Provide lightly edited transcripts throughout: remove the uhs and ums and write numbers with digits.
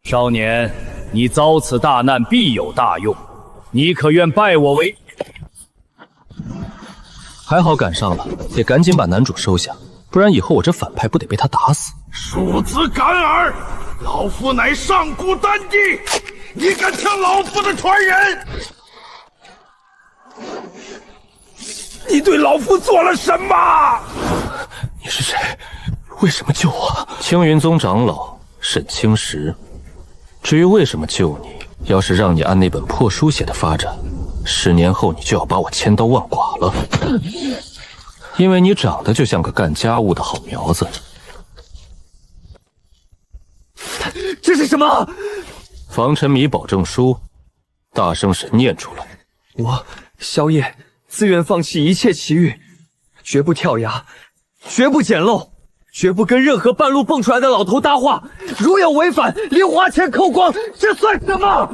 少年，你遭此大难，必有大用，你可愿拜我为？还好赶上了，得赶紧把男主收下，不然以后我这反派不得被他打死？庶子敢耳！老夫乃上古丹帝，你敢抢老夫的传人？你对老夫做了什么？你是谁？为什么救我？青云宗长老沈青石。至于为什么救你，要是让你按那本破书写的发展，10年后你就要把我千刀万剐了。因为你长得就像个干家务的好苗子。这是什么？防沉迷保证书，大圣神念出来。我萧夜自愿放弃一切奇遇，绝不跳崖，绝不捡漏，绝不跟任何半路蹦出来的老头搭话。如有违反，连花钱扣光，这算什么？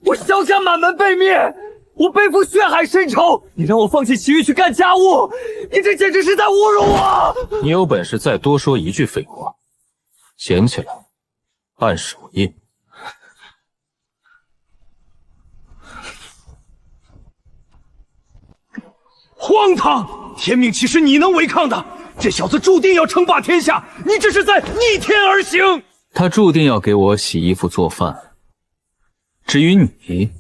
我萧家满门被灭，我背负血海深仇，你让我放弃奇遇去干家务，你这简直是在侮辱我！你有本事再多说一句废话，捡起来，按手印。荒唐！天命岂是你能违抗的？这小子注定要称霸天下，你这是在逆天而行。他注定要给我洗衣服做饭。至于你，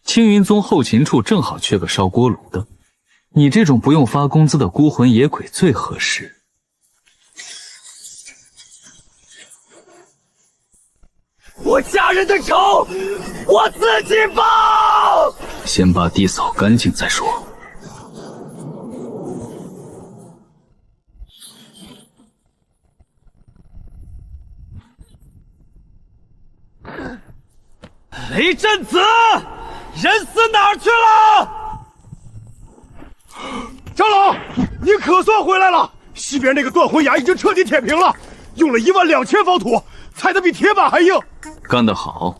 青云宗后勤处正好缺个烧锅炉的，你这种不用发工资的孤魂野鬼最合适。我家人的仇，我自己报。先把地扫干净再说。雷震子，人死哪儿去了？长老，你可算回来了！西边那个断魂崖已经彻底填平了，用了12000方土，踩得比铁板还硬。干得好！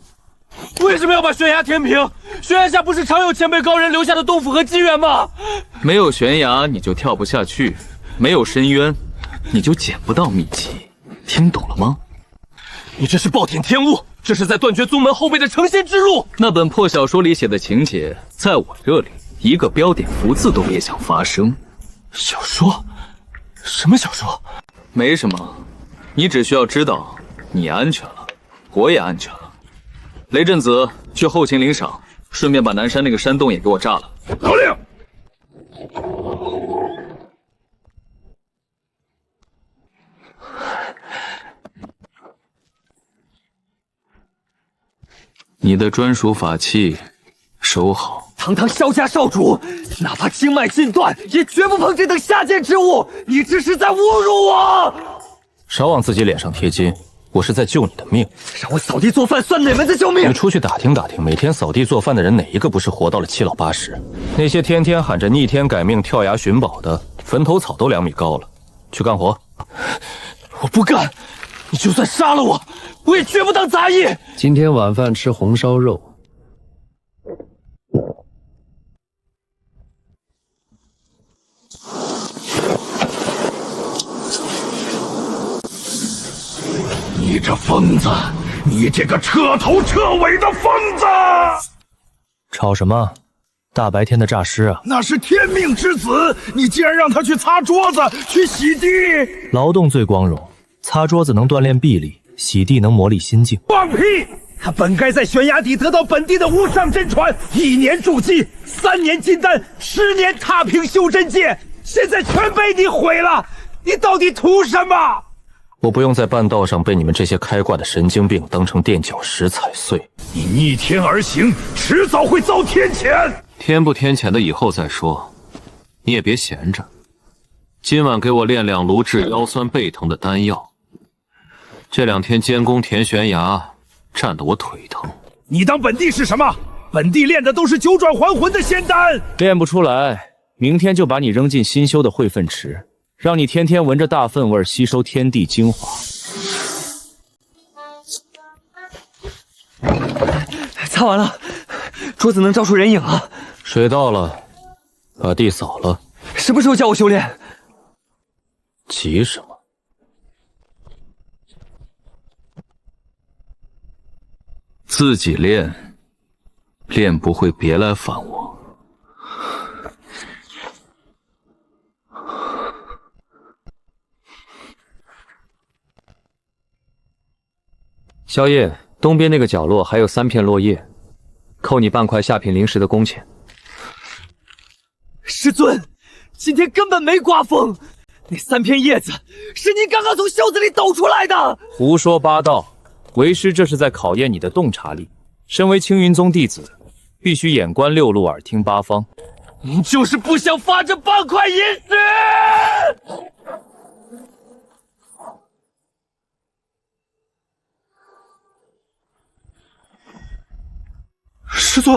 为什么要把悬崖填平？悬崖下不是常有前辈高人留下的洞府和机缘吗？没有悬崖你就跳不下去，没有深渊你就捡不到秘籍，听懂了吗？你这是暴殄天物，这是在断绝宗门后辈的成仙之路。那本破小说里写的情节，在我这里一个标点符字都别想发生。小说？什么小说？没什么，你只需要知道你安全了，我也安全了。雷震子去后勤领赏，顺便把南山那个山洞也给我炸了。老令。你的专属法器收好。堂堂萧家少主，哪怕经脉尽断，也绝不碰这等下贱之物。你这是在侮辱我！少往自己脸上贴金，我是在救你的命。让我扫地做饭算哪门子救命？你出去打听打听，每天扫地做饭的人哪一个不是活到了7老80？那些天天喊着逆天改命、跳崖寻宝的，坟头草都2米高了。去干活！我不干！你就算杀了我，我也绝不当杂役。今天晚饭吃红烧肉。你这疯子！你这个彻头彻尾的疯子！吵什么？大白天的诈尸啊！那是天命之子，你竟然让他去擦桌子、去洗地！劳动最光荣，擦桌子能锻炼臂力，洗地能磨砺心境。放屁！他本该在悬崖底得到本地的无上真传，1年筑基，3年金丹，10年踏平修真界，现在全被你毁了！你到底图什么？我不用在半道上被你们这些开挂的神经病当成垫脚石踩碎。你逆天而行，迟早会遭天谴。天不天谴的以后再说，你也别闲着。今晚给我炼2炉治腰酸背疼的丹药。这2天监工填悬崖，站得我腿疼。你当本地是什么？本地炼的都是9转还魂的仙丹，练不出来，明天就把你扔进新修的汇粪池。让你天天闻着大粪味吸收天地精华。擦完了，桌子能照出人影了。水到了，把地扫了。什么时候叫我修炼？急什么？自己练，练不会别来烦我。萧夜，东边那个角落还有3片落叶，扣你半块下品灵石的工钱。师尊，今天根本没刮风，那3片叶子是您刚刚从袖子里抖出来的。胡说八道！为师这是在考验你的洞察力。身为青云宗弟子，必须眼观六路，耳听八方。您就是不想发这半块银石！师尊，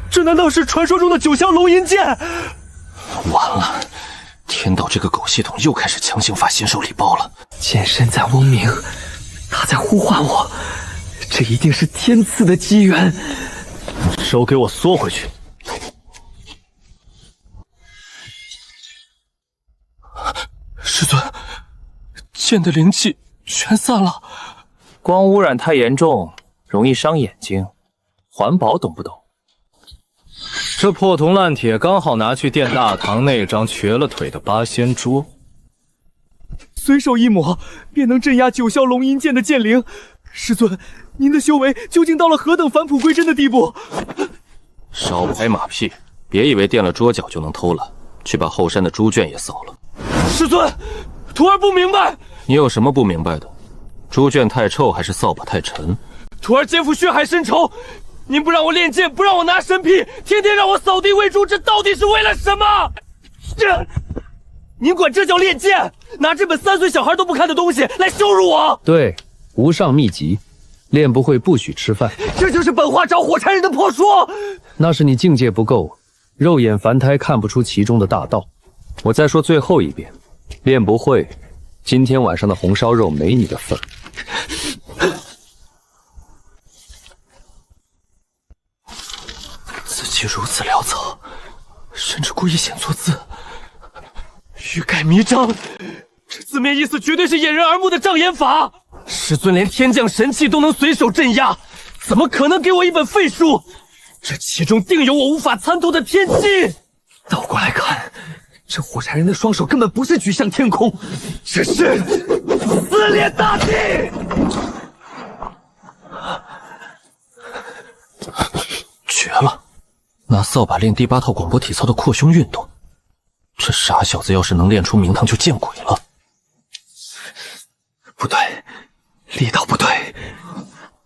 这难道是传说中的九霄龙吟剑？完了，天道这个狗系统又开始强行发新手礼包了。剑身在嗡鸣，他在呼唤我，这一定是天赐的机缘。手给我缩回去！师尊，剑的灵气全散了。光污染太严重，容易伤眼睛。环保懂不懂？这破铜烂铁刚好拿去垫大堂那张瘸了腿的八仙桌，随手一抹，便能镇压九霄龙吟剑的剑灵。师尊，您的修为究竟到了何等返璞归真的地步？少拍马屁！别以为垫了桌角就能偷懒，去把后山的猪圈也扫了。师尊，徒儿不明白。你有什么不明白的？猪圈太臭还是扫把太沉？徒儿肩负血海深仇，您不让我练剑，不让我拿神劈，天天让我扫地喂猪，这到底是为了什么？您管这叫练剑？拿这本3岁小孩都不看的东西来羞辱我？对，无上秘籍，练不会不许吃饭。这就是本话找火柴人的破书。那是你境界不够，肉眼凡胎看不出其中的大道。我再说最后一遍，练不会，今天晚上的红烧肉没你的份儿。自己如此潦草，甚至故意写错字，欲盖弥彰，这字面意思绝对是掩人耳目的障眼法。师尊连天降神器都能随手镇压，怎么可能给我一本废书？这其中定有我无法参透的天机。倒过来看，这火柴人的双手根本不是举向天空，这是撕裂大地。绝了！拿扫把练第8套广播体操的扩胸运动，这傻小子要是能练出名堂就见鬼了。不对，力道不对，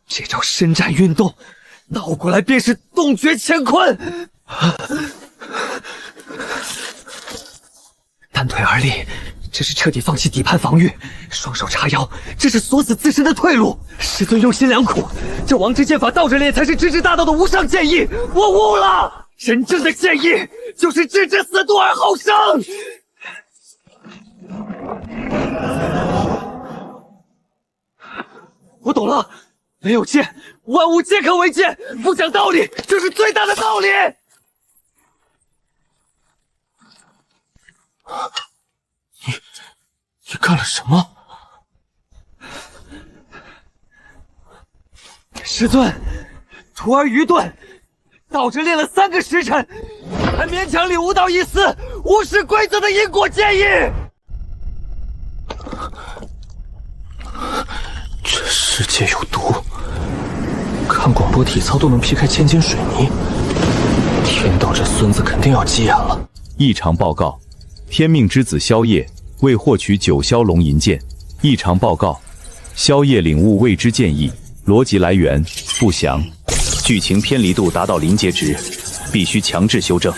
这招伸展运动倒过来便是洞穴乾坤。单腿而立，这是彻底放弃底盘防御；双手叉腰，这是锁死自身的退路。师尊用心良苦，这王之剑法倒着练才是直至大道的无上剑意。我悟了，真正的剑意就是置之死地而后生。我懂了，没有剑，万物皆可为剑。不讲道理，这是最大的道理。你干了什么？师尊，徒儿愚钝，倒着练了3个时辰，还勉强领悟到一丝无视规则的因果剑意。这世界有毒，看广播体操都能劈开千斤水泥，天道这孙子肯定要急眼了。异常报告：天命之子萧夜为获取九霄龙吟剑。异常报告：萧夜领悟未知剑意，逻辑来源不详，剧情偏离度达到临界值，必须强制修正。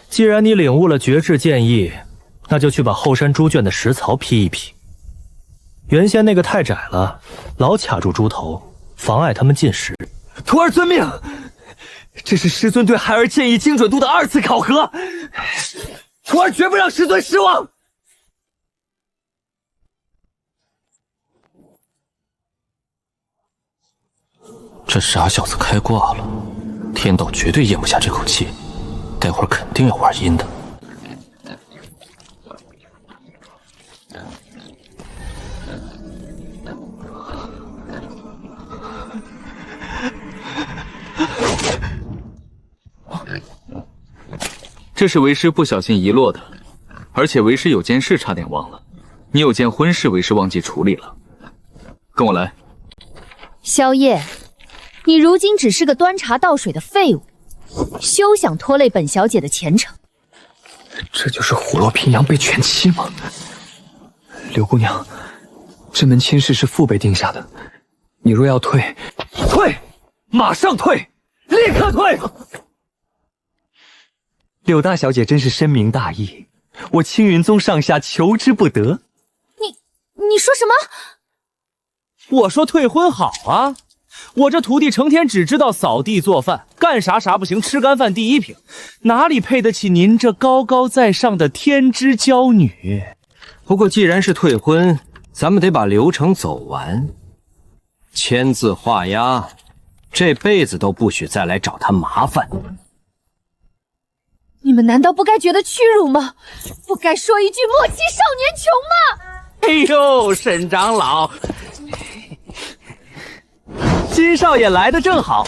既然你领悟了绝世剑意，那就去把后山猪圈的食槽劈一劈。原先那个太窄了，老卡住猪头，妨碍他们进食。徒儿遵命。这是师尊对孩儿剑意精准度的2次考核，徒儿绝不让师尊失望。这傻小子开挂了，天道绝对咽不下这口气，待会儿肯定要玩阴的。这是为师不小心遗落的，而且为师有件事差点忘了，你有件婚事为师忘记处理了。跟我来。萧夜，你如今只是个端茶倒水的废物，休想拖累本小姐的前程。这就是虎落平阳被犬欺吗？柳姑娘，这门亲事是父辈定下的，你若要退，退，马上退，立刻退！柳大小姐真是深明大义，我青云宗上下求之不得。你说什么？我说退婚好啊！我这徒弟成天只知道扫地做饭，干啥不行，吃干饭第一品，哪里配得起您这高高在上的天之娇女？不过既然是退婚，咱们得把流程走完，签字画押，这辈子都不许再来找他麻烦。你们难道不该觉得屈辱吗？不该说一句莫欺少年穷吗？哎呦，沈长老，金少爷来得正好。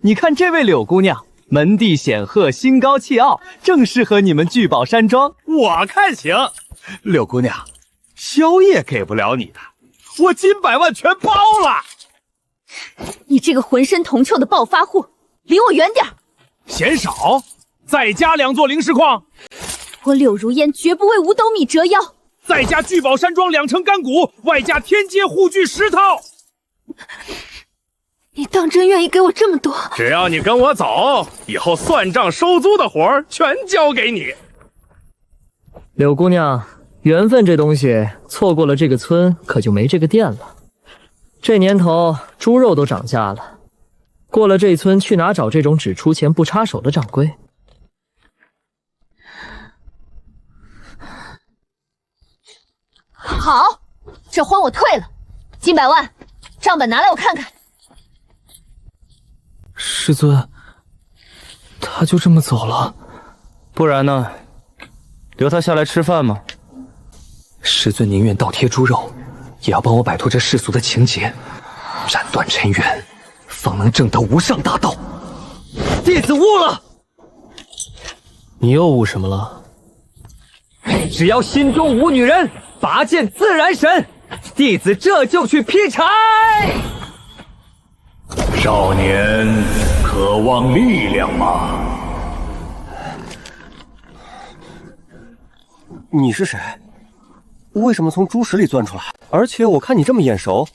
你看这位柳姑娘，门第显赫，心高气傲，正适合你们聚宝山庄。我看行。柳姑娘，萧夜给不了你的，我金百万全包了。你这个浑身铜臭的暴发户，离我远点！嫌少，再加2座灵石矿。我柳如烟绝不为5斗米折腰。再加聚宝山庄2成干骨，外加天阶护具10套。你当真愿意给我这么多？只要你跟我走，以后算账收租的活儿全交给你。柳姑娘，缘分这东西，错过了这个村，可就没这个店了。这年头，猪肉都涨价了，过了这村，去哪找这种只出钱不插手的掌柜？好，这婚我退了，金百万，账本拿来我看看。师尊，他就这么走了？不然呢？留他下来吃饭吗？师尊宁愿倒贴猪肉，也要帮我摆脱这世俗的情结，斩断尘缘，方能证得无上大道。弟子悟了。你又悟什么了？只要心中无女人，拔剑自然神。弟子这就去劈柴。少年渴望力量吗？你是谁？为什么从猪屎里钻出来？而且我看你这么眼熟，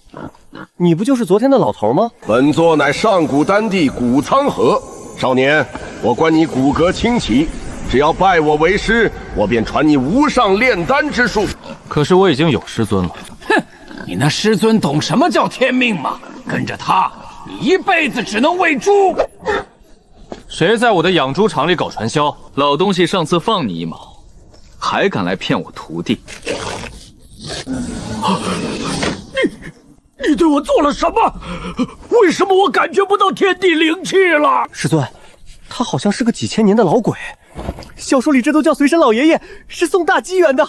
你不就是昨天的老头吗？本座乃上古丹帝古苍河。少年，我观你骨骼清奇，只要拜我为师，我便传你无上炼丹之术。可是我已经有师尊了。哼，你那师尊懂什么叫天命吗？跟着他，你一辈子只能喂猪。谁在我的养猪场里搞传销？老东西上次放你一马，还敢来骗我徒弟？你对我做了什么？为什么我感觉不到天地灵气了？师尊，他好像是个几千年的老鬼。小说里这都叫随身老爷爷，是送大机缘的。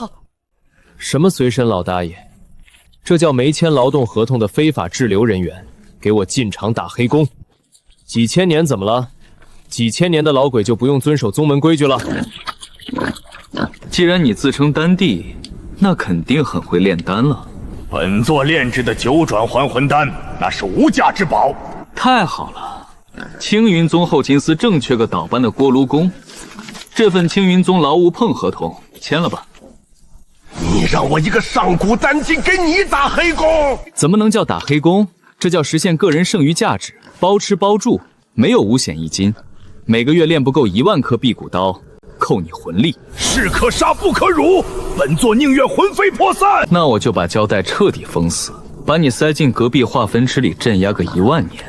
什么随身老大爷？这叫没签劳动合同的非法滞留人员，给我进场打黑工。几千年怎么了？几千年的老鬼就不用遵守宗门规矩了？既然你自称丹帝，那肯定很会炼丹了。本座炼制的9转还魂丹，那是无价之宝。太好了，青云宗后勤司正缺个倒班的锅炉工，这份青云宗劳务碰合同签了吧？你让我一个上古丹帝给你打黑工？怎么能叫打黑工？这叫实现个人剩余价值，包吃包住，没有5险1金。每个月练不够1万颗辟谷刀，扣你魂力。士可杀不可辱，本座宁愿魂飞魄散。那我就把胶带彻底封死，把你塞进隔壁化坟池里镇压个1万年，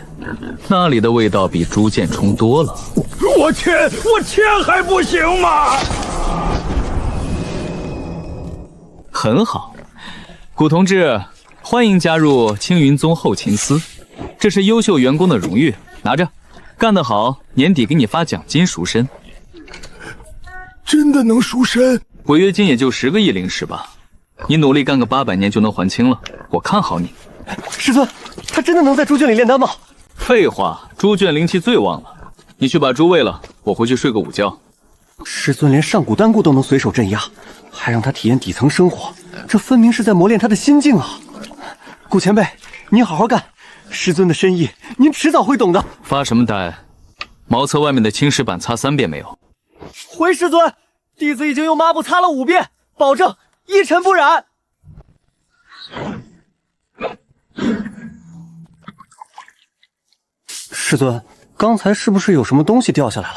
那里的味道比猪剑冲多了。我签还不行吗？很好，古同志，欢迎加入青云宗后勤司，这是优秀员工的荣誉，拿着，干得好，年底给你发奖金赎身。真的能赎身？违约金也就10个亿灵石吧，你努力干个800年就能还清了，我看好你。师尊，他真的能在猪圈里炼丹吗？废话，猪圈灵气最旺了，你去把猪喂了，我回去睡个午觉。师尊连上古丹菇都能随手镇压，还让他体验底层生活，这分明是在磨练他的心境啊！古前辈，您好好干，师尊的深意，您迟早会懂的。发什么呆？茅厕外面的青石板擦3遍没有？回师尊，弟子已经用抹布擦了5遍，保证一尘不染。师尊，刚才是不是有什么东西掉下来了？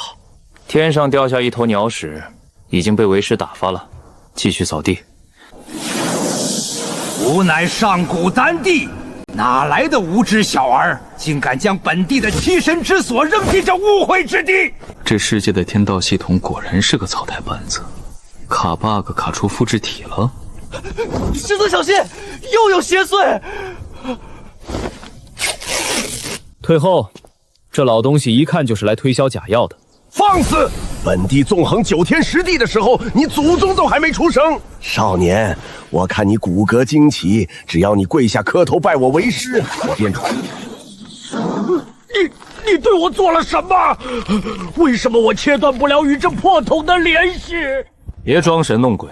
天上掉下一头鸟屎，已经被为师打发了，继续扫地。吾乃上古丹帝，哪来的无知小儿，竟敢将本地的栖身之所扔进这污秽之地！这世界的天道系统果然是个草台班子，卡 bug 卡出复制体了。师尊小心，又有邪祟！退后，这老东西一看就是来推销假药的。放肆！本地纵横9天10地的时候，你祖宗都还没出生。少年，我看你骨骼惊奇，只要你跪下磕头拜我为师，我便传你。你对我做了什么？为什么我切断不了与这破桶的联系？别装神弄鬼，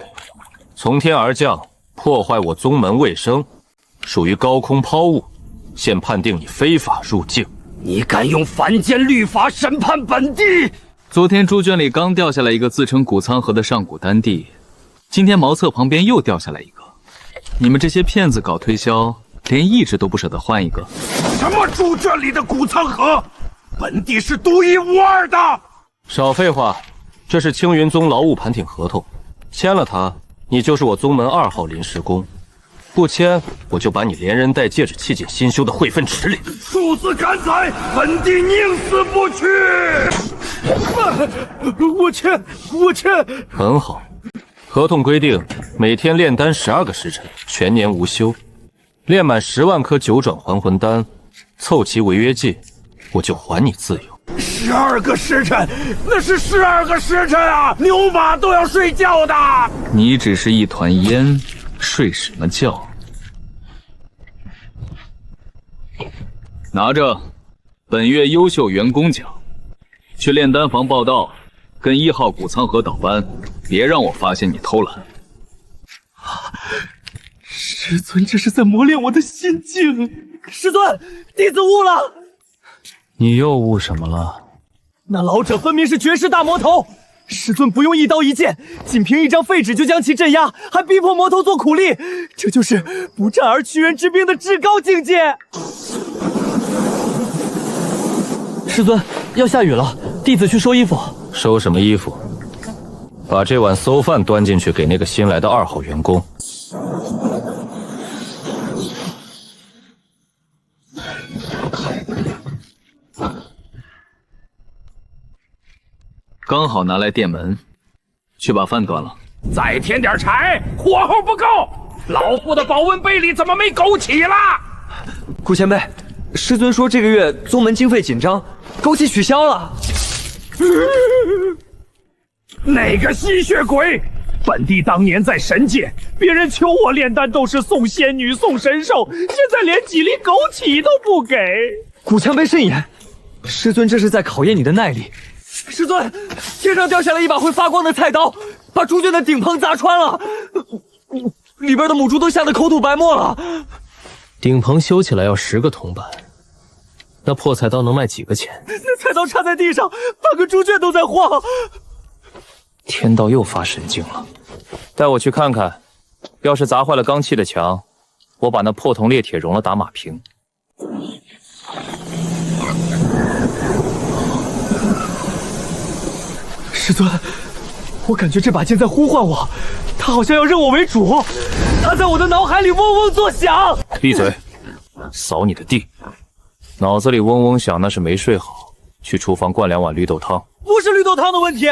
从天而降，破坏我宗门卫生，属于高空抛物，现判定你非法入境。你敢用凡间律法审判本地？昨天猪圈里刚掉下来一个自称古苍河的上古丹帝，今天茅厕旁边又掉下来一个。你们这些骗子搞推销，连义肢都不舍得换一个。什么猪圈里的古苍河？本地是独一无二的。少废话，这是青云宗劳务盘挺合同，签了它，你就是我宗门2号临时工；不签，我就把你连人带戒指弃进新修的汇分池里。庶子敢宰，本地宁死不屈！我签。很好，合同规定每天炼丹12个时辰，全年无休。炼满10万颗9转还魂丹，凑齐违约金，我就还你自由。12个时辰，那是12个时辰啊！牛马都要睡觉的。你只是一团烟，睡什么觉？拿着本月优秀员工奖，去炼丹房报道，跟1号古苍河倒班，别让我发现你偷懒。师尊这是在磨练我的心境。师尊，弟子悟了。你又悟什么了？那老者分明是绝世大魔头，师尊不用一刀一剑，仅凭一张废纸就将其镇压，还逼迫魔头做苦力，这就是不战而屈人之兵的至高境界。师尊，要下雨了，弟子去收衣服。收什么衣服？把这碗馊饭端进去给那个新来的2号员工。刚好拿来垫门，去把饭端了。再添点柴，火候不够。老夫的保温杯里怎么没枸杞啦？顾前辈，师尊说这个月宗门经费紧张，枸杞取消了。哪个吸血鬼？本地当年在神界，别人求我炼丹都是送仙女、送神兽，现在连几粒枸杞都不给。顾前辈慎言，师尊这是在考验你的耐力。师尊，天上掉下来一把会发光的菜刀，把猪圈的顶棚砸穿了，里边的母猪都吓得口吐白沫了。顶棚修起来要10个铜板，那破菜刀能卖几个钱？那菜刀插在地上，半个猪圈都在晃。天道又发神经了，带我去看看。要是砸坏了钢砌的墙，我把那破铜裂铁熔了打码平。师尊，我感觉这把剑在呼唤我，他好像要认我为主，他在我的脑海里嗡嗡作响。闭嘴！扫你的地！脑子里嗡嗡响，那是没睡好。去厨房灌2碗绿豆汤。不是绿豆汤的问题，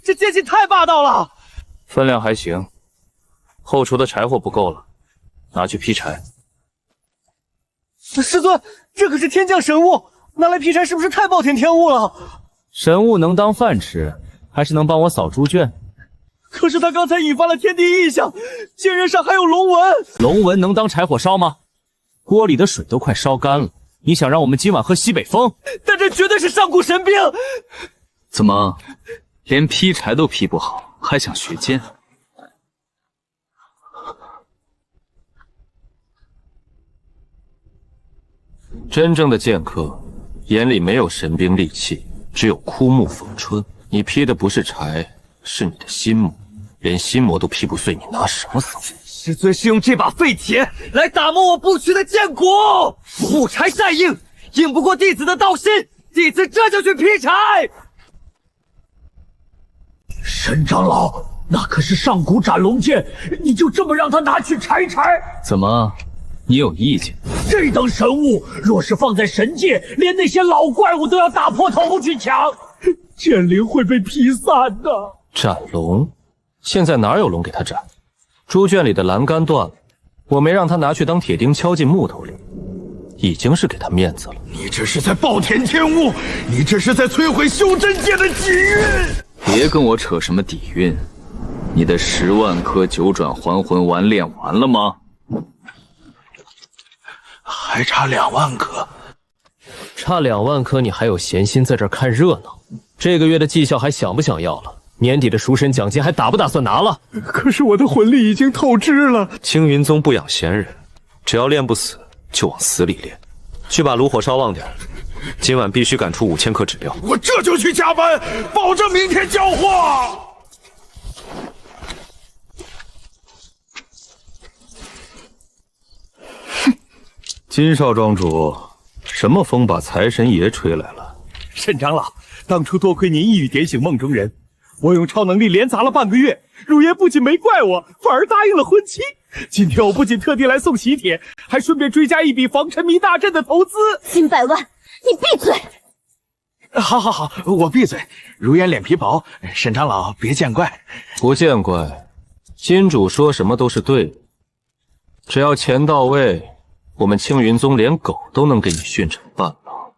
这剑气太霸道了。分量还行，后厨的柴火不够了，拿去劈柴。师尊，这可是天降神物，拿来劈柴是不是太暴殄天物了？神物能当饭吃，还是能帮我扫猪圈？可是他刚才引发了天地异象，剑刃上还有龙纹。龙纹能当柴火烧吗？锅里的水都快烧干了，你想让我们今晚喝西北风？但这绝对是上古神兵。怎么，连劈柴都劈不好，还想学剑？真正的剑客眼里没有神兵利器，只有枯木逢春。你劈的不是柴，是你的心魔，连心魔都劈不碎，你拿什么扫？师尊是用这把废铁来打磨我不屈的剑骨，木柴再硬，硬不过弟子的道心。弟子这就去劈柴。沈长老，那可是上古斩龙剑，你就这么让他拿去拆柴？怎么，你有意见？这等神物，若是放在神界，连那些老怪物都要打破头去抢，剑灵会被劈散的。斩龙？现在哪有龙给他斩？猪圈里的栏杆断了，我没让他拿去当铁钉敲进木头里，已经是给他面子了。你这是在暴殄天物，你这是在摧毁修真界的底蕴。别跟我扯什么底蕴，你的10万颗九转还魂丸练完了吗？还差2万颗。差2万颗，你还有闲心在这儿看热闹？这个月的绩效还想不想要了？年底的赎神奖金还打不打算拿了？可是我的魂力已经透支了。青云宗不养闲人，只要练不死，就往死里练。去把炉火烧旺点，今晚必须赶出5000颗指标。我这就去加班，保证明天交货。金少庄主，什么风把财神爷吹来了？沈长老，当初多亏您一语点醒梦中人，我用超能力连砸了半个月，汝爷不仅没怪我，反而答应了婚期。今天我不仅特地来送喜帖，还顺便追加一笔防沉迷大阵的投资，近100万。你闭嘴！好，我闭嘴。如烟脸皮薄，沈长老别见怪。不见怪，金主说什么都是对的。只要钱到位，我们青云宗连狗都能给你训成伴郎。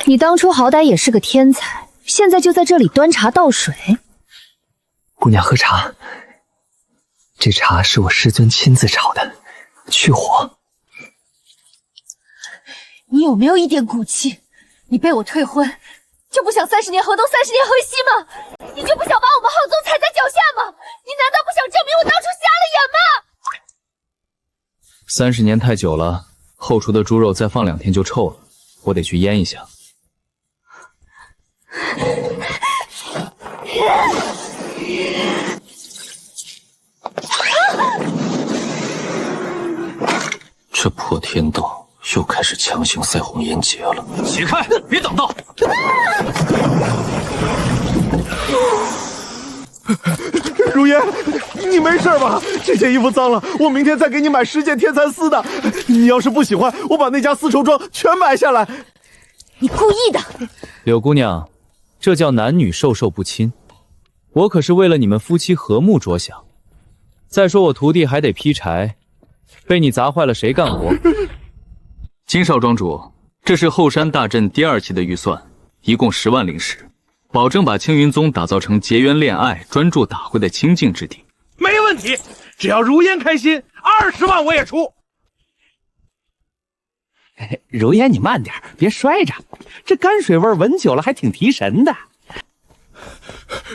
你当初好歹也是个天才，现在就在这里端茶倒水。姑娘喝茶，这茶是我师尊亲自炒的，去火。你有没有一点骨气？你被我退婚，就不想30年河东30年河西吗？你就不想把我们浩宗踩在脚下吗？你难道不想证明我当初瞎了眼吗？ 30年太久了，后厨的猪肉再放2天就臭了，我得去腌一下。这破天道又开始强行塞红颜劫了。起开，别挡道！如烟，你没事吧？这件衣服脏了，我明天再给你买10件天蚕丝的。你要是不喜欢，我把那家丝绸庄全买下来。你故意的。柳姑娘，这叫男女授受不亲。我可是为了你们夫妻和睦着想。再说我徒弟还得劈柴，被你砸坏了，谁干活？金少庄主，这是后山大阵第2期的预算，一共10万灵石，保证把青云宗打造成结缘恋爱、专注打会的清净之地。没问题，只要如烟开心，20万我也出。如烟，你慢点，别摔着，这泔水味闻久了还挺提神的。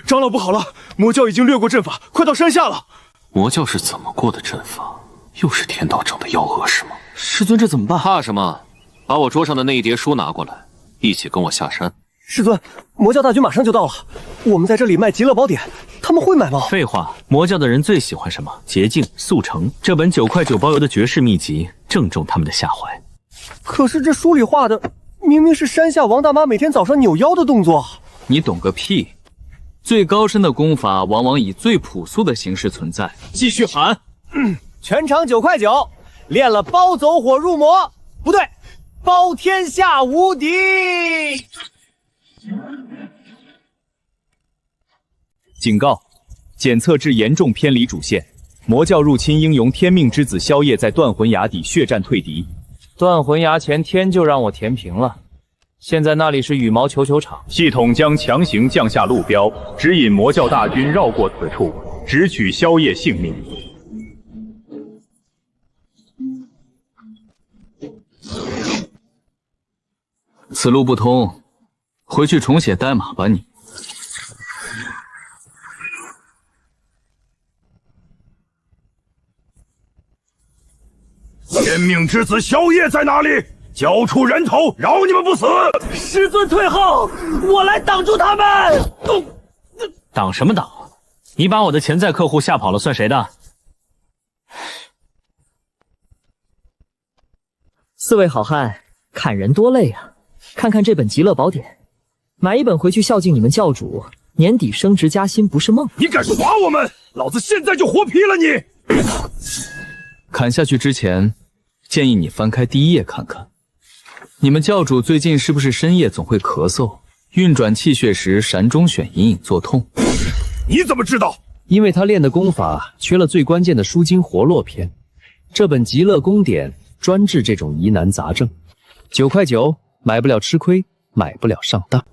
长老不好了，魔教已经掠过阵法，快到山下了。魔教是怎么过的阵法？又是天道整的幺蛾是吗？师尊，这怎么办？怕什么？把我桌上的那一叠书拿过来，一起跟我下山。师尊，魔教大军马上就到了，我们在这里卖极乐宝典，他们会买吗？废话，魔教的人最喜欢什么？捷径、速成。这本9块9包邮的绝世秘籍正中他们的下怀。可是这书里画的明明是山下王大妈每天早上扭腰的动作。你懂个屁！最高深的功法往往以最朴素的形式存在。继续喊，全场9块9，练了包走火入魔，不对，包天下无敌。警告：检测至严重偏离主线，魔教入侵英雄天命之子萧夜在断魂崖底血战退敌。断魂崖前天就让我填平了。现在那里是羽毛球球场，系统将强行降下路标，指引魔教大军绕过此处，直取萧夜性命。此路不通，回去重写代码吧你。天命之子萧夜在哪里？交出人头，饶你们不死！师尊退后，我来挡住他们。挡什么挡？你把我的潜在客户吓跑了，算谁的？四位好汉，砍人多累啊！看看这本《极乐宝典》，买一本回去孝敬你们教主，年底升职加薪不是梦。你敢耍我们，老子现在就活劈了你！砍下去之前，建议你翻开第1页看看。你们教主最近是不是深夜总会咳嗽，运转气血时闪中选隐隐作痛？你怎么知道？因为他练的功法缺了最关键的舒筋活络篇。这本《极乐宫典》专治这种疑难杂症，9块9，买不了吃亏，买不了上当。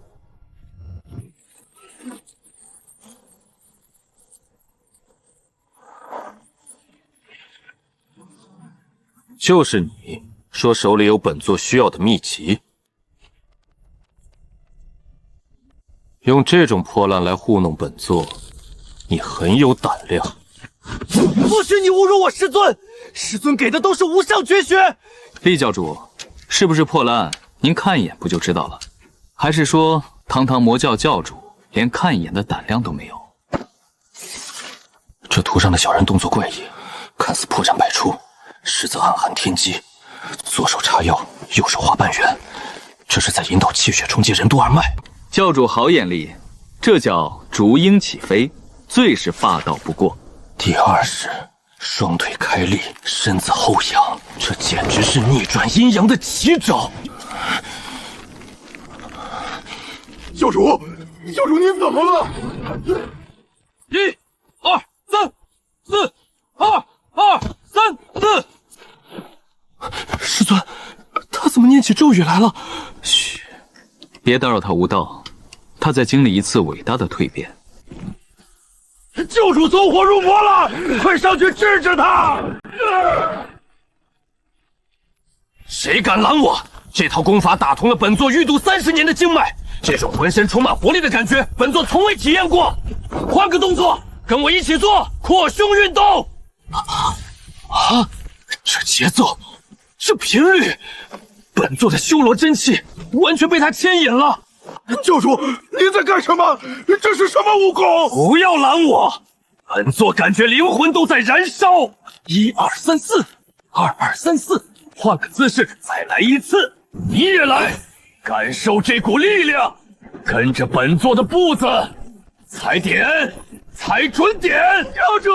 就是你说手里有本座需要的秘籍，用这种破烂来糊弄本座，你很有胆量。不许你侮辱我师尊！师尊给的都是无上绝学。厉教主，是不是破烂？您看一眼不就知道了？还是说堂堂魔教教主连看一眼的胆量都没有？这图上的小人动作怪异，看似破绽百出，实则暗含天机。左手插腰，右手画半圆，这是在引导气血冲击任督二脉。教主好眼力，这叫逐鹰起飞，最是霸道不过。第二是双腿开立，身子后仰，这简直是逆转阴阳的奇招。教主，教主您怎么了？1、2、3、4、2、3、4。师尊，他怎么念起咒语来了？嘘，别打扰他悟道，他在经历一次伟大的蜕变。教主走火入魔了，快上去治治他！谁敢拦我？这套功法打通了本座欲度30年的经脉，这种浑身充满活力的感觉，本座从未体验过。换个动作，跟我一起做扩胸运动。这节奏，这频率，本座的修罗真气完全被他牵引了。教主，您在干什么？这是什么武功？不要拦我！本座感觉灵魂都在燃烧。1、2、3、4， 2、2、3、4，换个姿势，再来一次。你也来，感受这股力量，跟着本座的步子，踩点，踩准点。教主，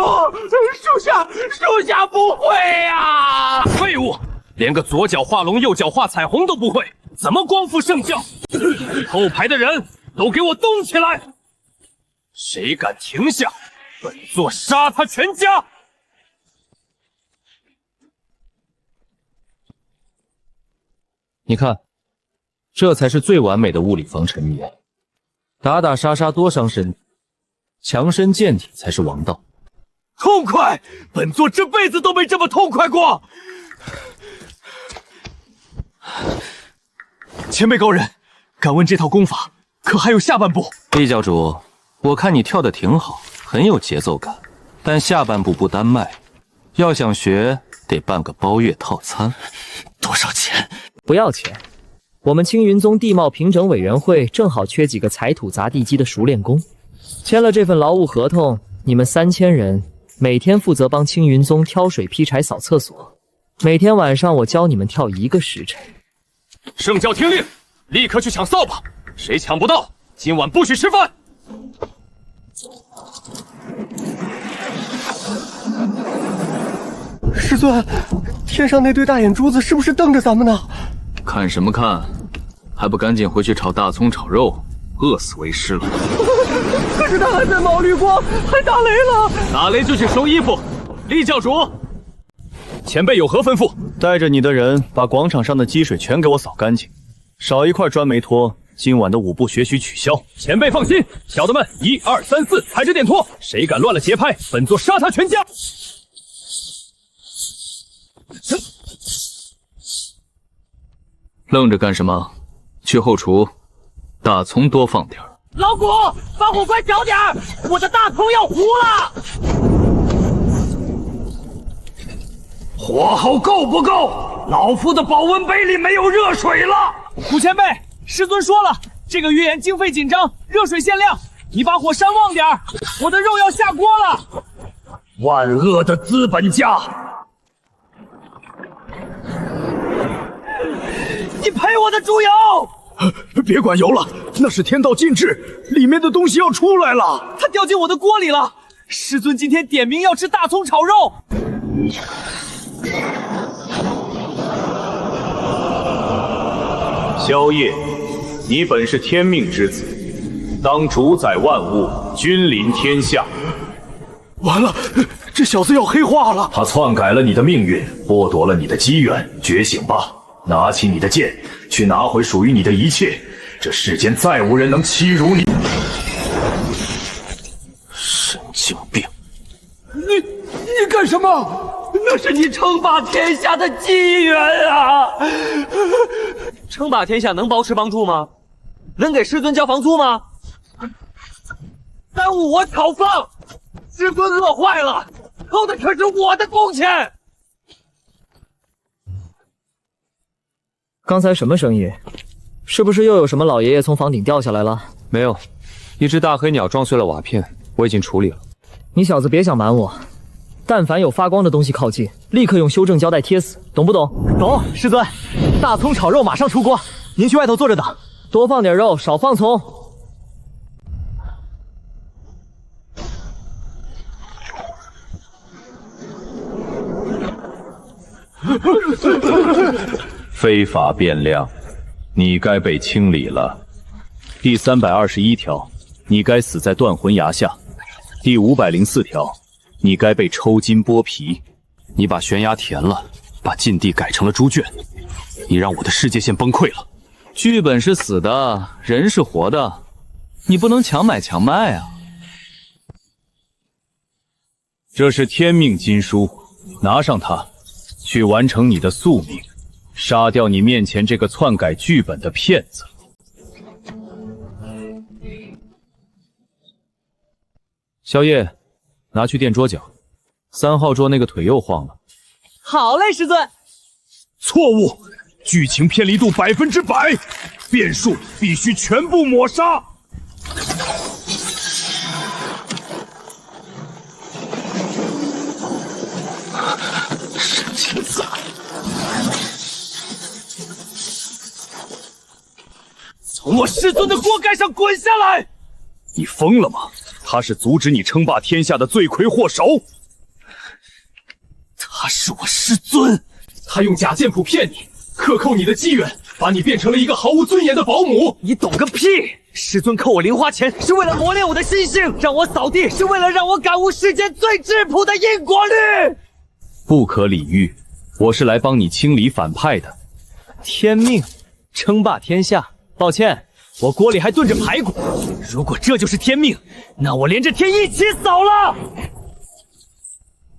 属下不会呀！废物，连个左脚画龙，右脚画彩虹都不会，怎么光复圣教？后排的人都给我动起来！谁敢停下，本座杀他全家！你看，这才是最完美的物理防沉迷。打打杀杀多伤身体，强身健体才是王道。痛快！本座这辈子都没这么痛快过。前辈高人，敢问这套功法可还有下半步？厉教主，我看你跳得挺好，很有节奏感，但下半部不单卖，要想学得办个包月套餐。多少钱？不要钱。我们青云宗地貌平整委员会正好缺几个采土砸地基的熟练工，签了这份劳务合同，你们3000人每天负责帮青云宗挑水劈柴扫厕所，每天晚上我教你们跳1个时辰。圣教听令，立刻去抢扫把，谁抢不到，今晚不许吃饭。师尊，天上那对大眼珠子是不是瞪着咱们呢？看什么看？还不赶紧回去炒大葱炒肉，饿死为师了。可是他还在毛绿光，还打雷了。打雷就去收衣服。厉教主，前辈有何吩咐？带着你的人把广场上的积水全给我扫干净，少一块砖没拖，今晚的舞步学许取消。前辈放心，小的们1、2、3、4，踩着点拖，谁敢乱了节拍，本座杀他全家。愣着干什么？去后厨，大葱多放点。老谷，把火快小点儿，我的大葱要糊了。火候够不够？老夫的保温杯里没有热水了。古前辈，师尊说了，这个月宴经费紧张，热水限量，你把火扇旺点儿，我的肉要下锅了。万恶的资本家！你赔我的猪油！别管油了，那是天道禁制，里面的东西要出来了。它掉进我的锅里了。师尊今天点名要吃大葱炒肉。萧夜，你本是天命之子，当主宰万物，君临天下。完了，这小子要黑化了。他篡改了你的命运，剥夺了你的机缘，觉醒吧！拿起你的剑，去拿回属于你的一切。这世间再无人能欺辱你。神经病！你干什么？那是你称霸天下的机缘啊！称霸天下能包吃帮住吗？能给师尊交房租吗？耽误我讨饭，师尊饿坏了，偷的可是我的工钱。刚才什么声音？是不是又有什么老爷爷从房顶掉下来了？没有，一只大黑鸟撞碎了瓦片，我已经处理了。你小子别想瞒我，但凡有发光的东西靠近，立刻用修正胶带贴死，懂不懂？懂，师尊。大葱炒肉马上出锅，您去外头坐着等。多放点肉，少放葱。非法变量，你该被清理了。第321条，你该死在断魂崖下。第504条，你该被抽筋剥皮。你把悬崖填了，把禁地改成了猪圈，你让我的世界线崩溃了。剧本是死的，人是活的，你不能强买强卖啊！这是天命金书，拿上它，去完成你的宿命，杀掉你面前这个篡改剧本的骗子。萧夜，拿去垫桌角，3号桌那个腿又晃了。好嘞，师尊。错误，剧情偏离度100%，变数必须全部抹杀。神经子！从我师尊的锅盖上滚下来！你疯了吗？他是阻止你称霸天下的罪魁祸首。他是我师尊，他用假剑谱骗你，克扣你的机缘，把你变成了一个毫无尊严的保姆。你懂个屁！师尊扣我零花钱是为了磨练我的心性，让我扫地是为了让我感悟世间最质朴的因果律。不可理喻，我是来帮你清理反派的。天命，称霸天下。抱歉，我锅里还炖着排骨。如果这就是天命，那我连着天一起扫了。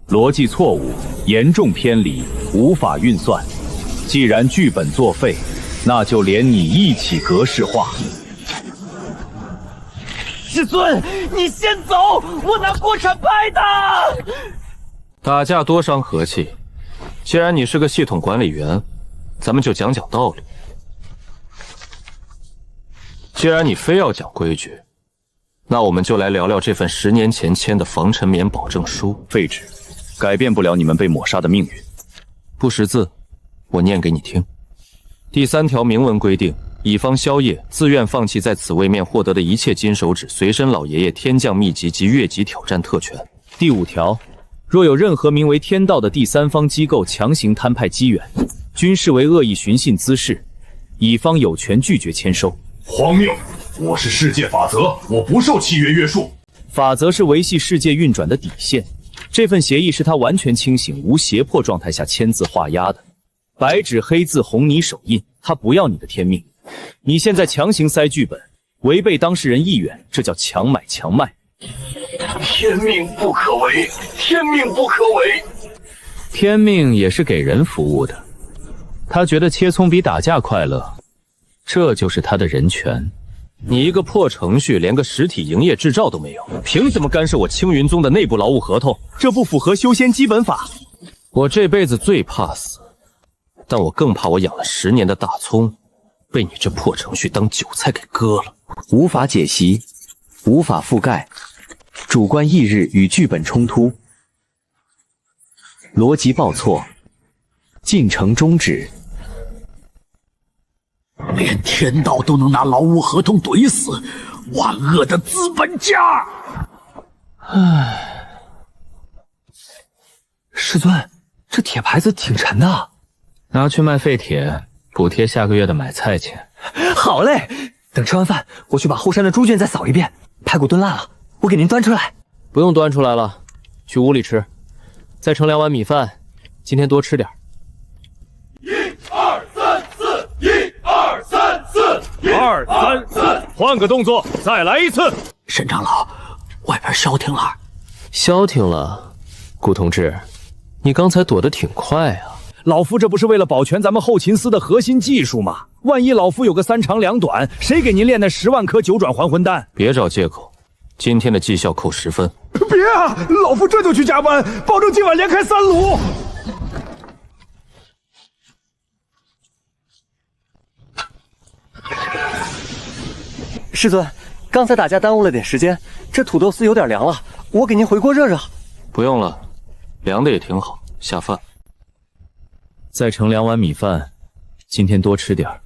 逻辑错误，严重偏离，无法运算。既然剧本作废，那就连你一起格式化。师尊，你先走，我拿锅铲拍他。打架多伤和气，既然你是个系统管理员，咱们就讲讲道理。既然你非要讲规矩，那我们就来聊聊这份10年前签的防沉眠保证书。废纸，改变不了你们被抹杀的命运。不识字，我念给你听。第3条明文规定，乙方萧夜自愿放弃在此位面获得的一切金手指、随身老爷爷天降秘籍及越级挑战特权。第5条，若有任何名为天道的第三方机构强行摊派机缘，均视为恶意寻衅滋事，乙方有权拒绝签收。荒谬！我是世界法则，我不受契约约束。法则是维系世界运转的底线。这份协议是他完全清醒、无胁迫状态下签字画押的，白纸黑字，红泥手印。他不要你的天命，你现在强行塞剧本，违背当事人意愿，这叫强买强卖。天命不可违，天命不可违。天命也是给人服务的，他觉得切葱比打架快乐，这就是他的人权。你一个破程序，连个实体营业执照都没有，凭什么干涉我青云宗的内部劳务合同？这不符合修仙基本法。我这辈子最怕死，但我更怕我养了10年的大葱，被你这破程序当韭菜给割了。无法解析，无法覆盖，主观意志与剧本冲突，逻辑报错，进程终止。连天道都能拿劳务合同怼死，万恶的资本家！唉，师尊，这铁牌子挺沉的，拿去卖废铁，补贴下个月的买菜钱。好嘞，等吃完饭，我去把后山的猪圈再扫一遍。排骨炖烂了，我给您端出来。不用端出来了，去屋里吃。再盛2碗米饭，今天多吃点。1、2、3、4，1、2、3、4，2、3、4，换个动作，再来一次。沈长老，外边消停了。消停了，顾同志，你刚才躲得挺快啊。老夫这不是为了保全咱们后勤司的核心技术吗？万一老夫有个3长2短，谁给您炼那10万颗9转还魂丹？别找借口，今天的绩效扣10分。别啊！老夫这就去加班，保证今晚连开3炉。师尊，刚才打架耽误了点时间，这土豆丝有点凉了，我给您回锅热热。不用了，凉的也挺好，下饭。再盛2碗米饭，今天多吃点儿。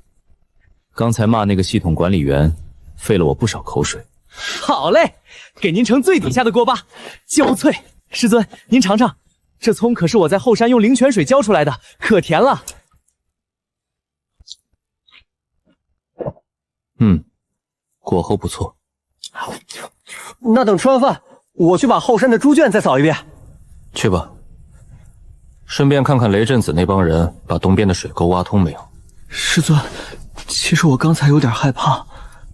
刚才骂那个系统管理员，费了我不少口水。好嘞，给您盛最底下的锅巴，焦脆。师尊，您尝尝，这葱可是我在后山用灵泉水浇出来的，可甜了。果后不错。那等吃完饭，我去把后山的猪圈再扫一遍。去吧，顺便看看雷震子那帮人把东边的水沟挖通没有。师尊，其实我刚才有点害怕。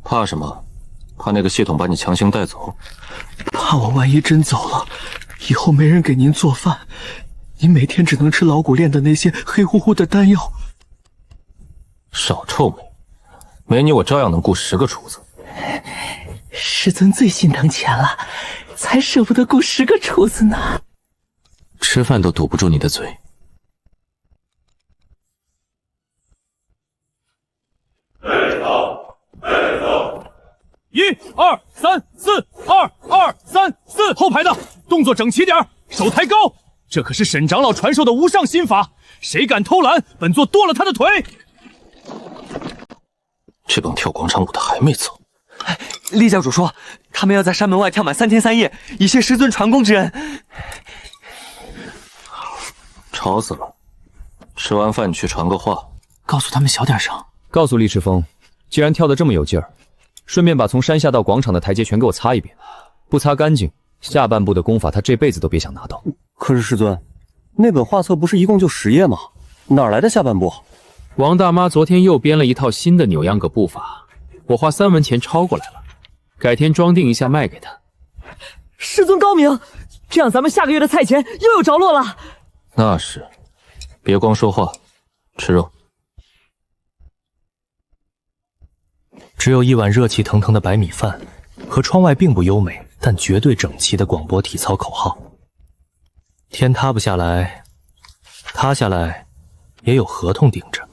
怕什么？怕那个系统把你强行带走？怕我万一真走了，以后没人给您做饭，您每天只能吃老古炼的那些黑乎乎的丹药。少臭美，没你我照样能雇10个厨子。师尊最心疼钱了，才舍不得雇10个厨子呢。吃饭都堵不住你的嘴。1、2、3、4，2、2、3、4，后排的动作整齐点，手抬高。这可是沈长老传授的无上心法，谁敢偷懒，本座剁了他的腿。这帮跳广场舞的还没走。厉教主说，他们要在山门外跳满3天3夜，以谢师尊传功之恩。吵死了！吃完饭你去传个话，告诉他们小点声。告诉厉赤峰，既然跳得这么有劲儿，顺便把从山下到广场的台阶全给我擦一遍。不擦干净，下半部的功法他这辈子都别想拿到。可是师尊，那本画册不是一共就10页吗？哪来的下半部？王大妈昨天又编了一套新的扭秧歌步法，我花3文钱抄过来了，改天装订一下卖给他。师尊高明，这样咱们下个月的菜钱又有着落了。那是，别光说话，吃肉。只有一碗热气腾腾的白米饭和窗外并不优美但绝对整齐的广播体操口号。天塌不下来，塌下来也有合同顶着。